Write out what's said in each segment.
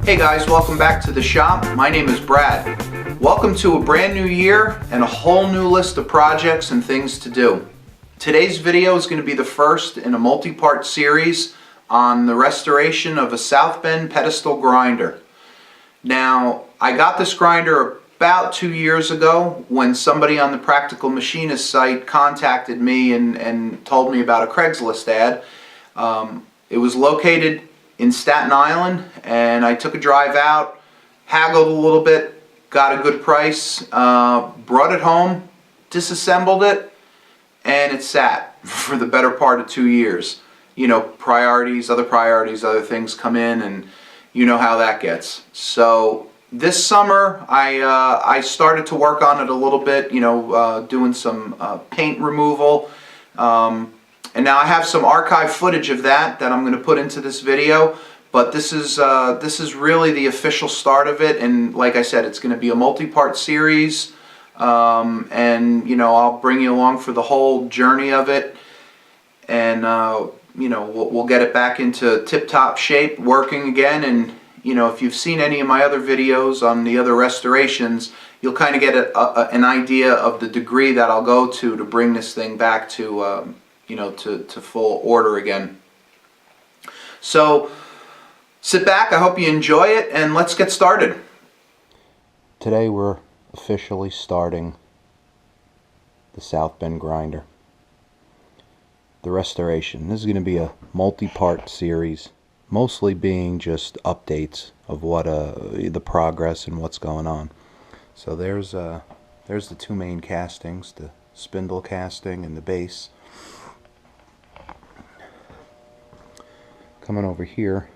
Hey guys, welcome back to the shop. My name is Brad. Welcome to a brand new year and a whole new list of projects and things to do. Today's video is going to be the first in a multi-part series on the restoration of a South Bend pedestal grinder. Now, I got this grinder about 2 years ago when somebody on the Practical Machinist site contacted me and told me about a Craigslist ad. It was located in Staten Island, and I took a drive out, haggled a little bit, got a good price, brought it home, disassembled it, and it sat for the better part of 2 years. You know, priorities, other things come in, and you know how that gets. So this summer I started to work on it a little bit, you know, doing some paint removal. And now I have some archive footage of that I'm going to put into this video, but this is really the official start of it, and like I said, it's going to be a multi-part series, and you know, I'll bring you along for the whole journey of it, and you know, we'll get it back into tip-top shape, working again. And you know, if you've seen any of my other videos on the other restorations, you'll kind of get an idea of the degree that I'll go to bring this thing back to you know, to full order again. So sit back, I hope you enjoy it, and let's get started. Today we're officially starting the South Bend grinder, the restoration. This is going to be a multi-part series, mostly being just updates of what the progress and what's going on. So there's the two main castings, the spindle casting and the base. Coming over here,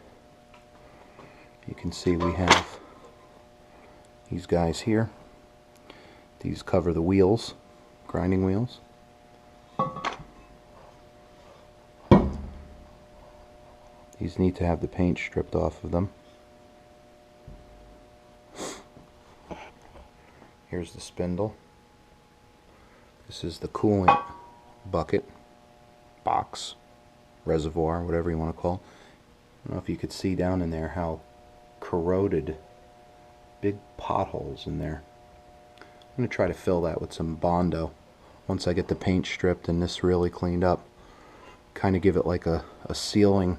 you can see we have these guys here. These cover the wheels, grinding wheels. These need to have the paint stripped off of them. Here's the spindle. This is the coolant bucket, box, reservoir, whatever you want to call it. I don't know if you could see down in there how corroded, big potholes in there. I'm going to try to fill that with some Bondo once I get the paint stripped and this really cleaned up. Kind of give it like a sealing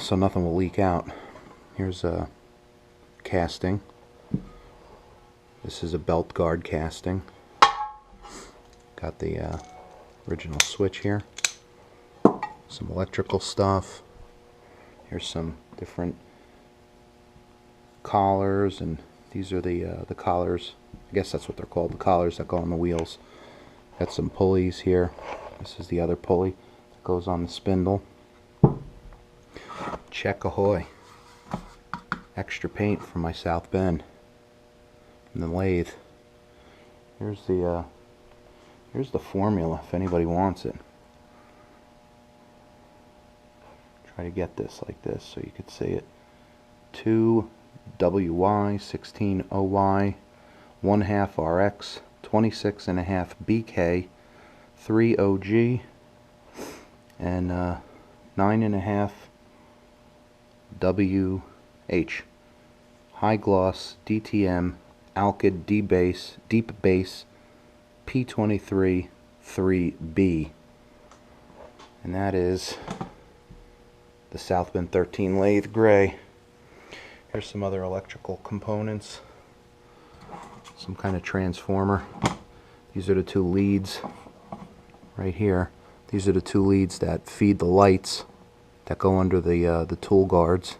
so nothing will leak out. Here's a casting. This is a belt guard casting. Got the original switch here. Some electrical stuff. Here's some different collars, and these are the collars. I guess that's what they're called, the collars that go on the wheels. Got some pulleys here. This is the other pulley that goes on the spindle. Check ahoy! Extra paint from my South Bend and the lathe. Here's the formula if anybody wants it. Try to get this like this so you could see it. 2WY, 16OY, 1/2 RX, 26.5 BK, 3OG, and 9.5 WH. High gloss DTM Alkyd deep base P23 3B, and that is the South Bend 13 lathe gray. Here's some other electrical components, some kind of transformer. These are the two leads right here. These are the two leads that feed the lights that go under the tool guards.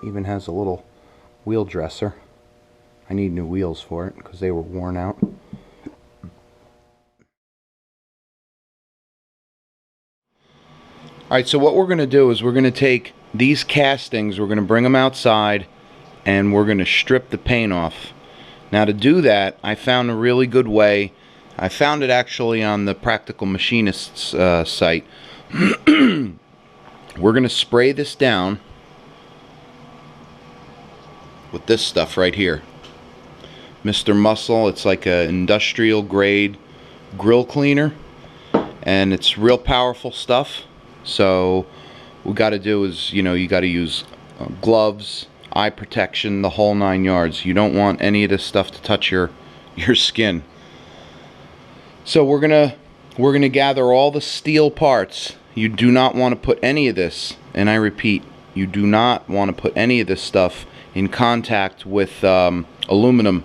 Even has a little wheel dresser. I need new wheels for it because they were worn out. Alright, so what we're going to do is we're going to take these castings, we're going to bring them outside, and we're going to strip the paint off. Now to do that, I found a really good way. I found it actually on the Practical Machinist's site. We're going to spray this down with this stuff right here. Mr. Muscle, it's like an industrial grade grill cleaner, and it's real powerful stuff. So we got to do is, you know, you got to use gloves, eye protection, the whole 9 yards. You don't want any of this stuff to touch your skin. So we're gonna gather all the steel parts. You do not want to put any of this, and I repeat, you do not want to put any of this stuff in contact with aluminum,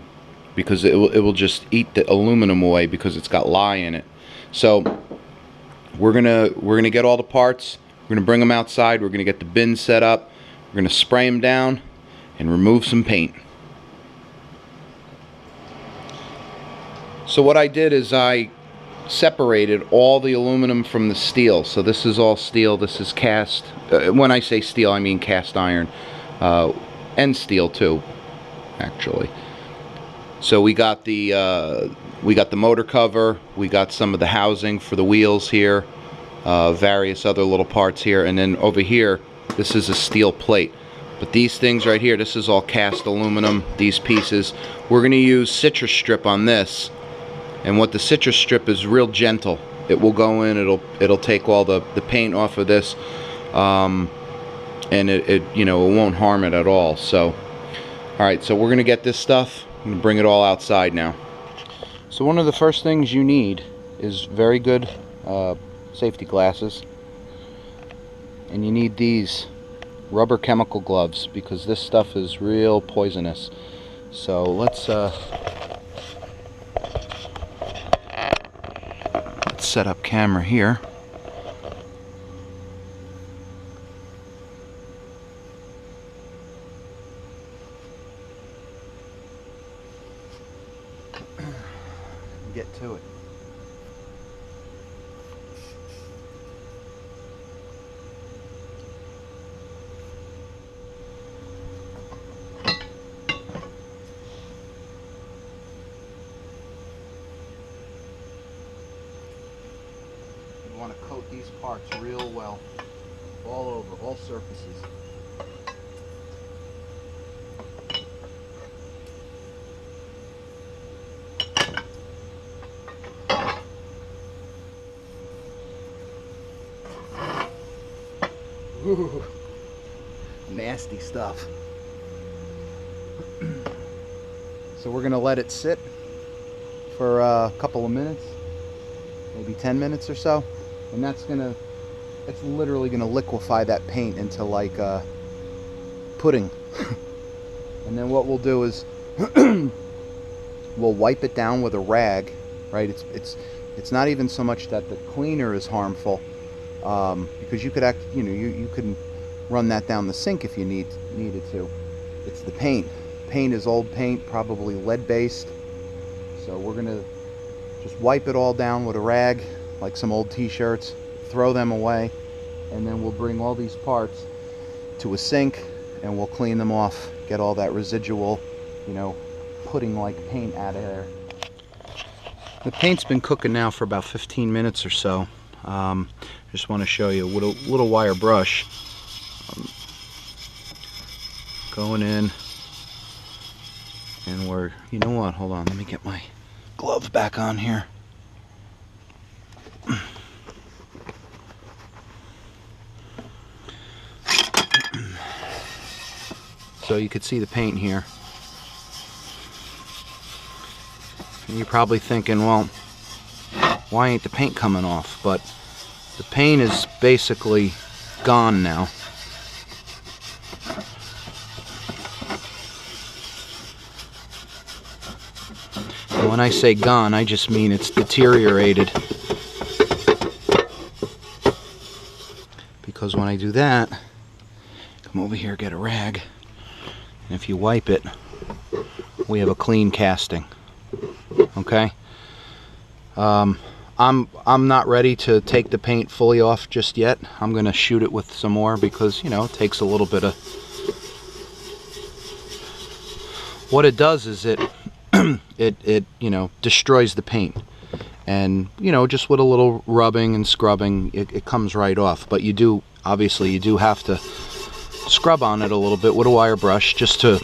because it will just eat the aluminum away because it's got lye in it. So we're gonna get all the parts. We're gonna bring them outside. We're gonna get the bin set up. We're gonna spray them down and remove some paint. So what I did is I separated all the aluminum from the steel. So this is all steel. This is cast. When I say steel, I mean cast iron, and steel too, actually. So we got the motor cover. We got some of the housing for the wheels here, various other little parts here, and then over here, this is a steel plate. But these things right here, this is all cast aluminum. These pieces, we're going to use citrus strip on this. And what the citrus strip is, real gentle. It will go in, it'll take all the paint off of this, and it you know, it won't harm it at all. So alright, so we're gonna get this stuff. I'm gonna bring it all outside now. So one of the first things you need is very good safety glasses, and you need these rubber chemical gloves, because this stuff is real poisonous. So let's set up camera here. Get to it. You want to coat these parts real well, all over, all surfaces. Ooh, nasty stuff. So we're going to let it sit for a couple of minutes, maybe 10 minutes or so. And it's literally gonna liquefy that paint into like pudding. And then what we'll do is we'll wipe it down with a rag, right? It's not even so much that the cleaner is harmful, because you could you could run that down the sink if you needed to. It's the paint. Paint is old paint, probably lead based. So we're gonna just wipe it all down with a rag, like some old t-shirts, throw them away, and then we'll bring all these parts to a sink and we'll clean them off, get all that residual, you know, pudding-like paint out of there. The paint's been cooking now for about 15 minutes or so. Just want to show you with a little wire brush, going in, and you know what, hold on, let me get my glove back on here. So you could see the paint here. And you're probably thinking, well, why ain't the paint coming off? But the paint is basically gone now. And when I say gone, I just mean it's deteriorated. Because when I do that, come over here, get a rag, and if you wipe it, we have a clean casting. Okay? I'm not ready to take the paint fully off just yet. I'm gonna shoot it with some more because, you know, it takes a little bit of... What it does is it you know, destroys the paint. And, you know, just with a little rubbing and scrubbing, it comes right off. But you do, obviously, you do have to scrub on it a little bit with a wire brush just to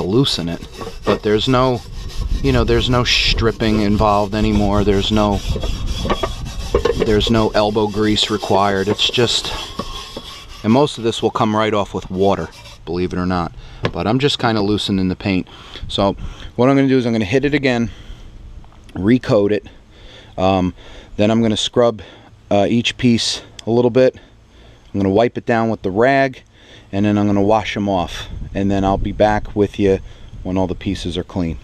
loosen it. But there's no, you know, there's no stripping involved anymore. There's no elbow grease required. It's just And most of this will come right off with water, believe it or not. But I'm just kind of loosening the paint. So what I'm going to do is I'm going to hit it again, recoat it. Then I'm going to scrub each piece a little bit. I'm going to wipe it down with the rag, and then I'm going to wash them off. And then I'll be back with you when all the pieces are clean.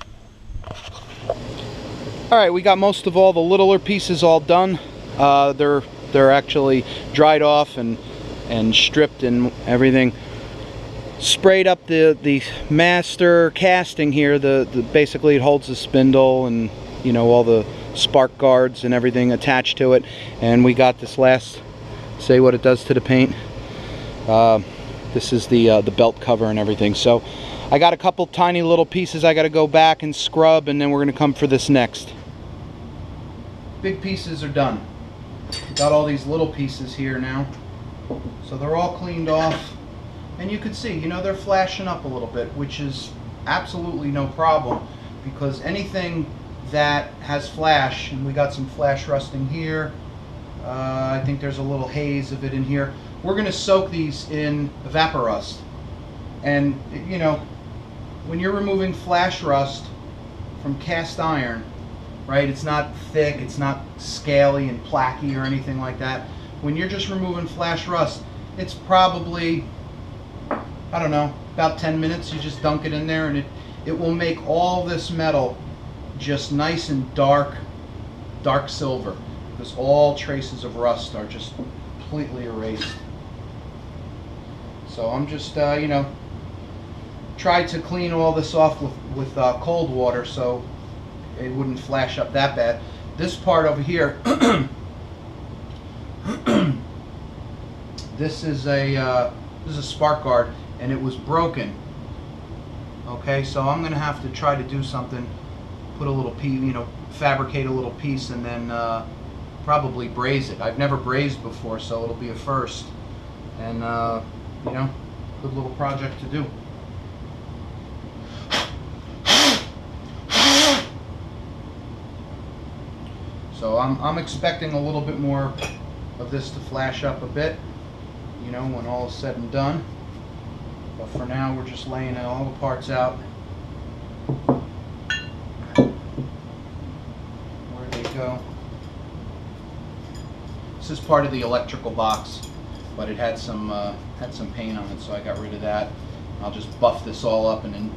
Alright, we got most of all the littler pieces all done. They're actually dried off and stripped and everything. Sprayed up the master casting here. Basically it holds the spindle and, you know, all the spark guards and everything attached to it. And we got this last, say what it does to the paint. This is the belt cover and everything. So I got a couple tiny little pieces I got to go back and scrub, and then we're going to come for this next. Big pieces are done. Got all these little pieces here now. So they're all cleaned off. And you can see, you know, they're flashing up a little bit, which is absolutely no problem, because anything that has flash, and we got some flash rusting here, I think there's a little haze of it in here. We're going to soak these in Evaporust. And, you know, when you're removing flash rust from cast iron, right, it's not thick, it's not scaly and placky or anything like that. When you're just removing flash rust, it's probably, I don't know, about 10 minutes. You just dunk it in there, and it will make all this metal just nice and dark silver, because all traces of rust are just completely erased. So I'm just, you know, tried to clean all this off with cold water so it wouldn't flash up that bad. This part over here, this is a spark guard, and it was broken. Okay, so I'm gonna have to try to do something, put a little piece, you know, fabricate a little piece, and then probably braze it. I've never brazed before, so it'll be a first, and you know, good little project to do. So I'm expecting a little bit more of this to flash up a bit, you know, when all is said and done. But for now, we're just laying all the parts out. Where they go. This is part of the electrical box, but it had some paint on it, so I got rid of that. I'll just buff this all up and then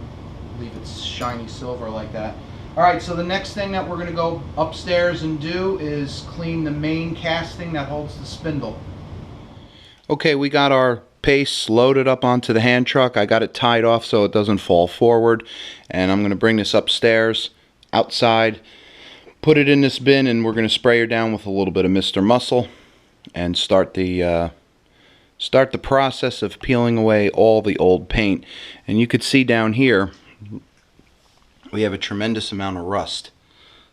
leave it shiny silver like that. Alright, so the next thing that we're going to go upstairs and do is clean the main casting that holds the spindle. Okay, we got our paste loaded up onto the hand truck. I got it tied off so it doesn't fall forward, and I'm going to bring this upstairs, outside, put it in this bin, and we're going to spray her down with a little bit of Mr. Muscle and start the process of peeling away all the old paint. And you could see down here we have a tremendous amount of rust,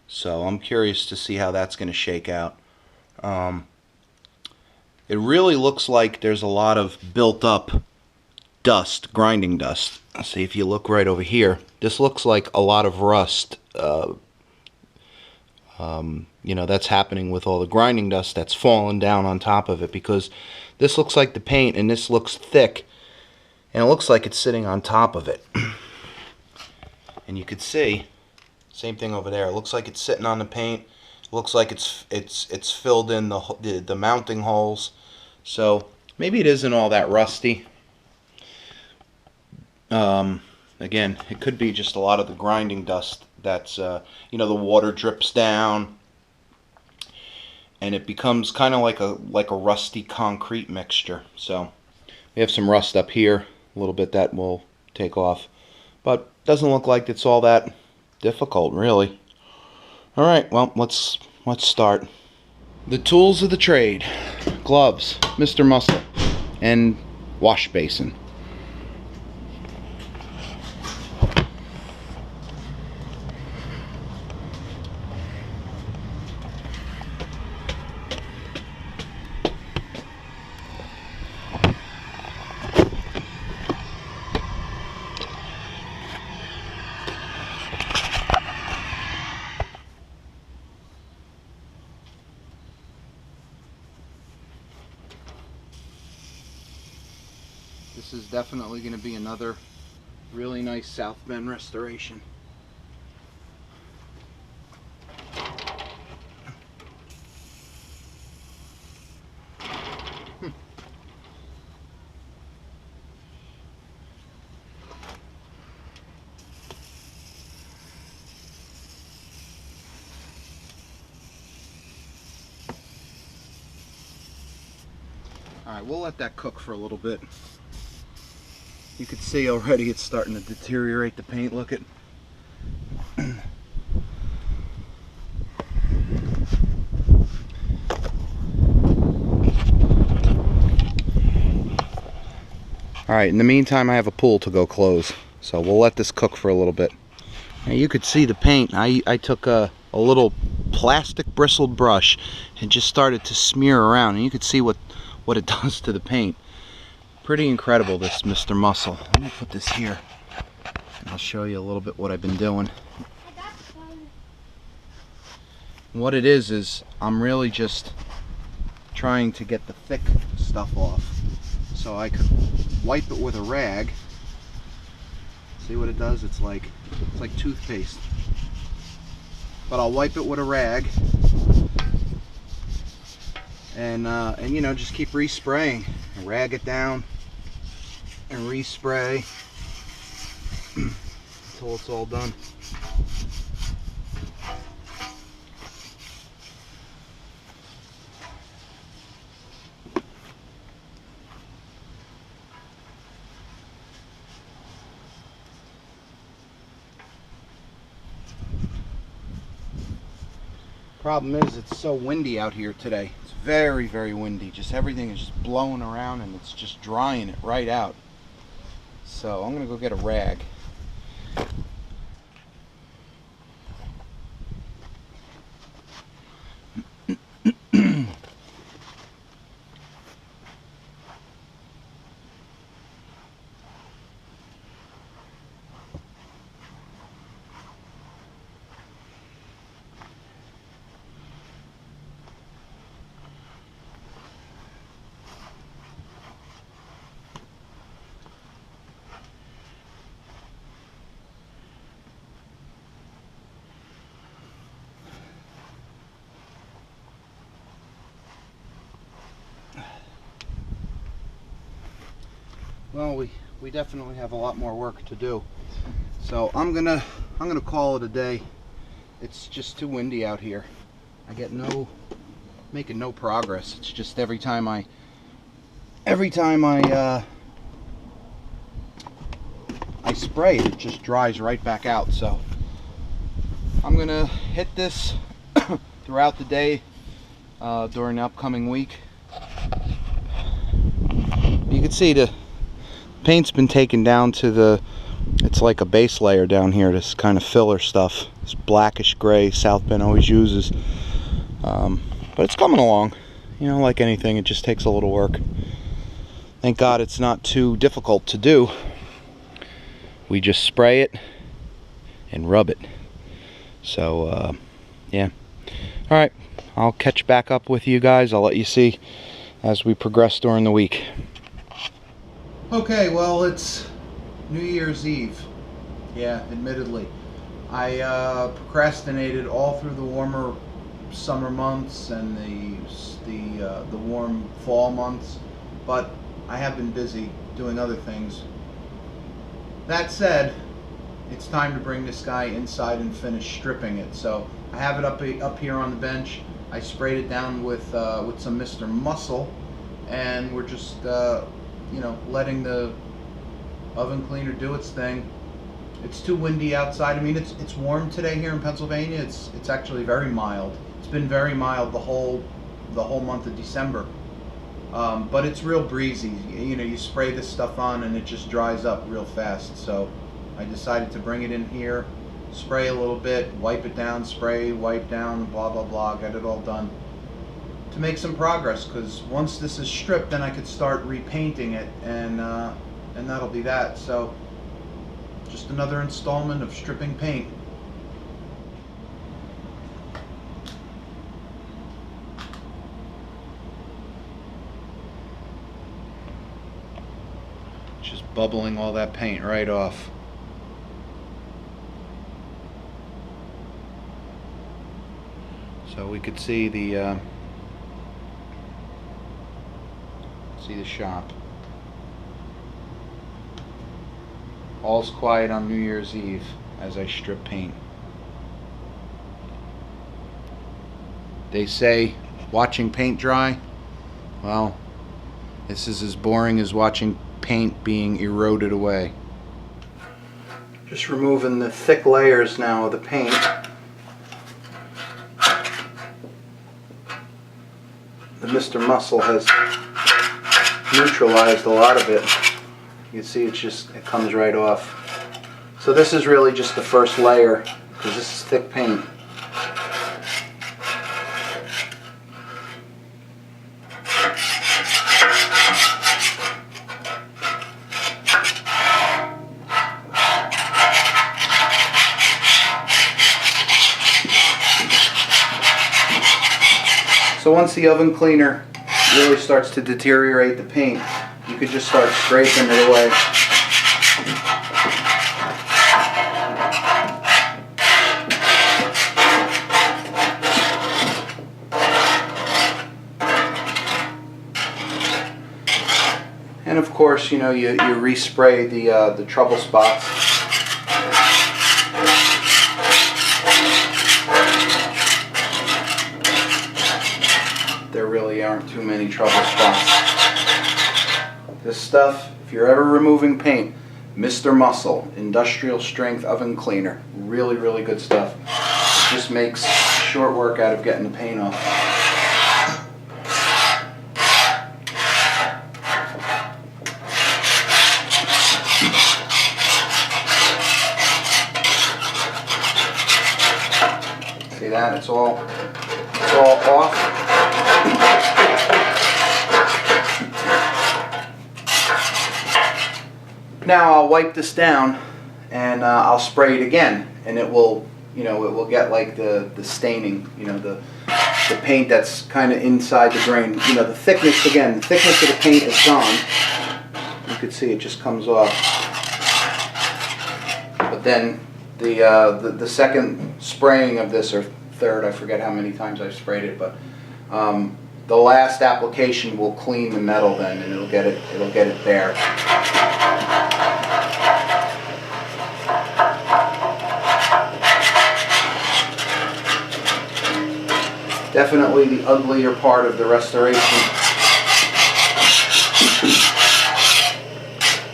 so I'm curious to see how that's going to shake out. It really looks like there's a lot of built up dust, grinding dust. See, if you look right over here, this looks like a lot of rust. You know, that's happening with all the grinding dust that's fallen down on top of it, because this looks like the paint, and this looks thick, and it looks like it's sitting on top of it. And you could see, same thing over there. It looks like it's sitting on the paint. It looks like it's filled in the mounting holes. So maybe it isn't all that rusty. Again, it could be just a lot of the grinding dust that's, you know, the water drips down, and it becomes kind of like a rusty concrete mixture. So we have some rust up here, a little bit that will take off, but doesn't look like it's all that difficult, really. All right, well, let's start. The tools of the trade: gloves, Mr. Muscle, and wash basin. This is definitely going to be another really nice South Bend restoration. Alright, we'll let that cook for a little bit. You can see already it's starting to deteriorate the paint. Look at Alright, in the meantime I have a pool to go close, so we'll let this cook for a little bit. Now you could see the paint. I took a little plastic bristled brush and just started to smear around, and you could see what it does to the paint. Pretty incredible, this Mr. Muscle. Let me put this here and I'll show you a little bit what I've been doing. What it is I'm really just trying to get the thick stuff off. So I could wipe it with a rag. See what it does? It's like toothpaste. But I'll wipe it with a rag and you know, just keep respraying. Rag it down and respray until it's all done. Problem is, it's so windy out here today. It's very, very windy. Just everything is just blowing around and it's just drying it right out. So I'm gonna go get a rag. Well, we definitely have a lot more work to do. So I'm gonna call it a day. It's just too windy out here. I get making no progress. It's just every time I spray it, it just dries right back out. So I'm gonna hit this throughout the day during the upcoming week. You can see the paint's been taken down to it's like a base layer down here, this kind of filler stuff, this blackish gray South Bend always uses. But it's coming along. You know, like anything, it just takes a little work. Thank God it's not too difficult to do. We just spray it and rub it. So yeah. Alright, I'll catch back up with you guys. I'll let you see as we progress during the week. Okay, well, it's New Year's Eve. Yeah, admittedly. I procrastinated all through the warmer summer months and the warm fall months, but I have been busy doing other things. That said, it's time to bring this guy inside and finish stripping it. So I have it up here on the bench. I sprayed it down with some Mr. Muscle, and we're just you know, letting the oven cleaner do its thing. It's too windy outside. I mean, it's warm today here in Pennsylvania. It's actually very mild. It's been very mild the whole month of December. But it's real breezy. You know, you spray this stuff on and it just dries up real fast. So I decided to bring it in here, spray a little bit, wipe it down, spray, wipe down, blah blah blah, get it all done to make some progress, because once this is stripped, then I could start repainting it, and that'll be that. So just another installment of stripping paint. bubbling all that paint right off. So we could see the shop. All's quiet on New Year's Eve as I strip paint. They say watching paint dry, well, this is as boring as watching paint being eroded away. Just removing the thick layers now of the paint. The Mr. Muscle has neutralized a lot of it. You can see it comes right off. So this is really just the first layer, because this is thick paint. So once the oven cleaner really starts to deteriorate the paint, you could just start scraping it away. And of course, you respray the trouble spots. There really aren't too many trouble spots. This stuff, if you're ever removing paint, Mr. Muscle Industrial Strength Oven Cleaner. Really, really good stuff. It just makes short work out of getting the paint off. See that? It's all off. Now I'll wipe this down and I'll spray it again, and it will get like the staining, the paint that's kind of inside the grain. The thickness of the paint is gone. You can see it just comes off. But then the second spraying of this, or third, I forget how many times I've sprayed it, but the last application will clean the metal then, and it'll get it bare. Definitely the uglier part of the restoration.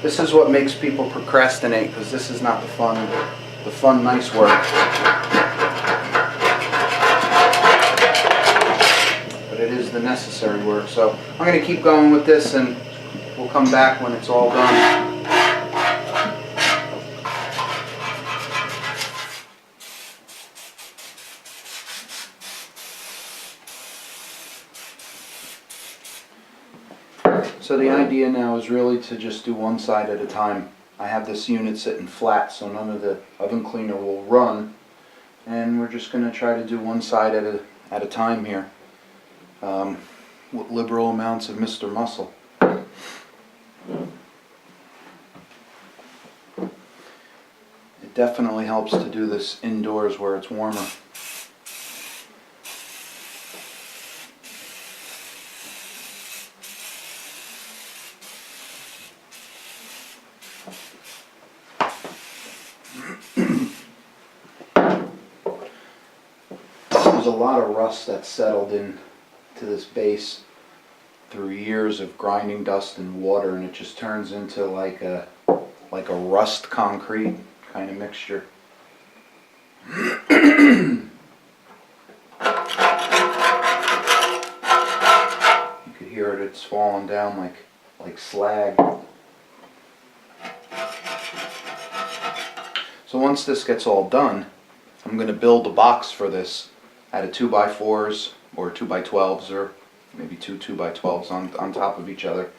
This is what makes people procrastinate, because this is not the fun, nice work. But it is the necessary work. So I'm going to keep going with this, and we'll come back when it's all done. So the idea now is really to just do one side at a time. I have this unit sitting flat, so none of the oven cleaner will run, and we're just going to try to do one side at a time here, with liberal amounts of Mr. Muscle. It definitely helps to do this indoors where it's warmer. There's a lot of rust that's settled in to this base through years of grinding dust and water, and it just turns into like a rust concrete kind of mixture. You could hear it, it's falling down like slag. So once this gets all done, I'm going to build a box for this out of 2x4s or 2x12s, or maybe two 2x12s on top of each other.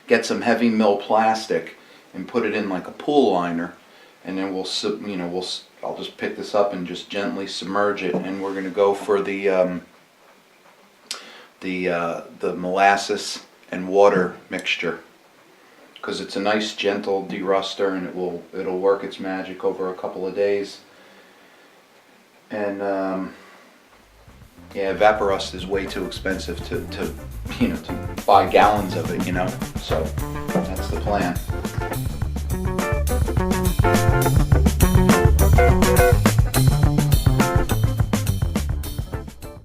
Get some heavy mill plastic and put it in like a pool liner, and then I'll just pick this up and just gently submerge it, and we're going to go for the molasses and water mixture because it's a nice gentle deruster, and it'll work its magic over a couple of days. And yeah, Vaporust is way too expensive to buy gallons of it, so that's the plan.